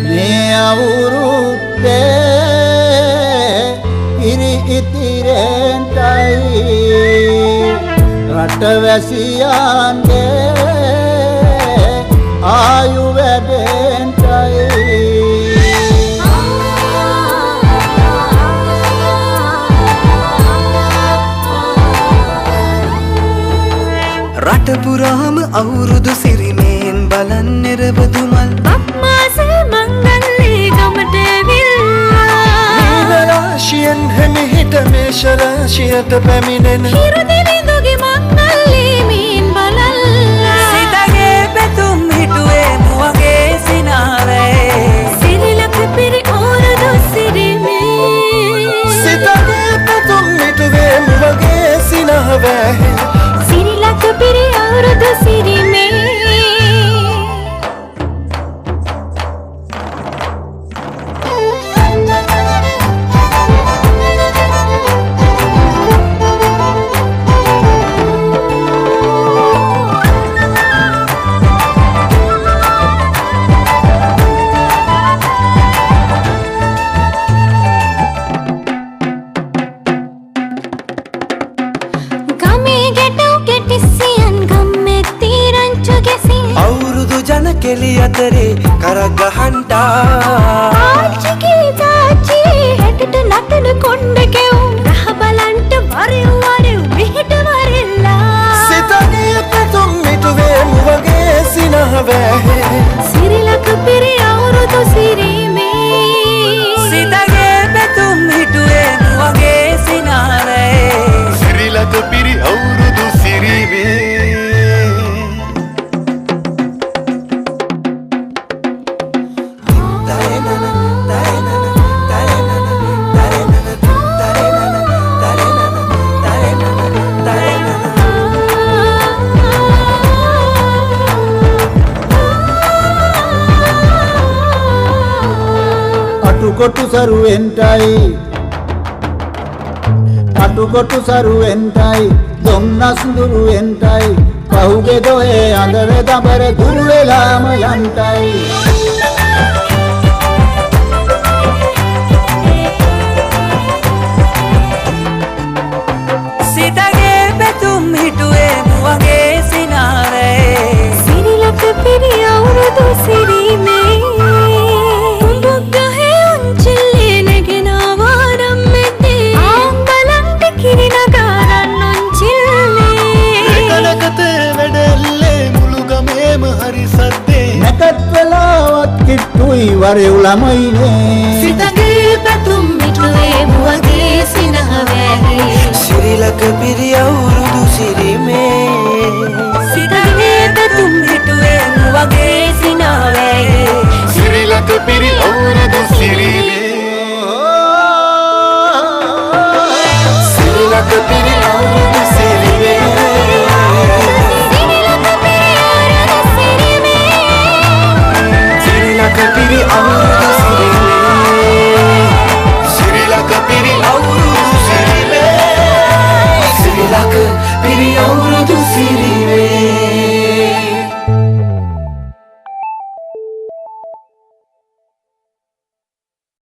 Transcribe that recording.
මේ අවුරුද්දේ ඉරි ඉතිරෙන්ටයි රටවැසියන්ගේ ආයු වැඩෙන්ටයි රට පුරාම අවුරුදු සිරිමෙන් බලන් නිරබදුමල් අප්මාසේ මංගල්ලේ ගමට ඇවිල්ලා රාශියෙන් හැමිහිට මේෂ රාශියට පැමිණෙන හිරුදිවිඳුගේ මංගල්ලේ මෙන් බලල්ලා සිතගේ පැතුම් හිටුවේ මුවගේ සිනාවේ සිරිලක පිරි ඕරදු සිරිමේ සිතගේ පැතුම් හිටුවේ මුවගේ සිනාවේ සිරිලක පිරි ඕරදු සිරිමේ කෙලි අතරේ කරක් ගහන්ටා ආච්චිගේ තාච්චියේ හැටට නටන කොණ්ඩ කෙවුම් රහ බලන්ට වරෙව් වරෙව් මෙහෙට වරෙල්ලා සිතගේ පැතුම් මිටුවේ මුවගේ සිනහවේ සිරිලක පිරි අවුරුදු සිරිමේ සිතගේ පැතුම් හිටුවේ මුවගේ සිනහවේ සිරිලක පිරි අවුරුදු සිරිමේ අටුකොටු සරුවෙන්ටයි දුම්නස් දුරුවෙන්ටයි පහුගේ දොයේ අඳර දබර දුර වෙලාම යන්ටයි සිතගේ පැතුම් හිටුවේ මුවගේ සිනාවේ සිරිලක පිරි අවුරුදු සිරිමේ කිට්ටුයි වරෙව් ළමයිනේ සිතගේ පැතුම් මිටුවේ මුවගේ සිනහවැහි සිරිලක පිරි අවුරුදු සිරිමේ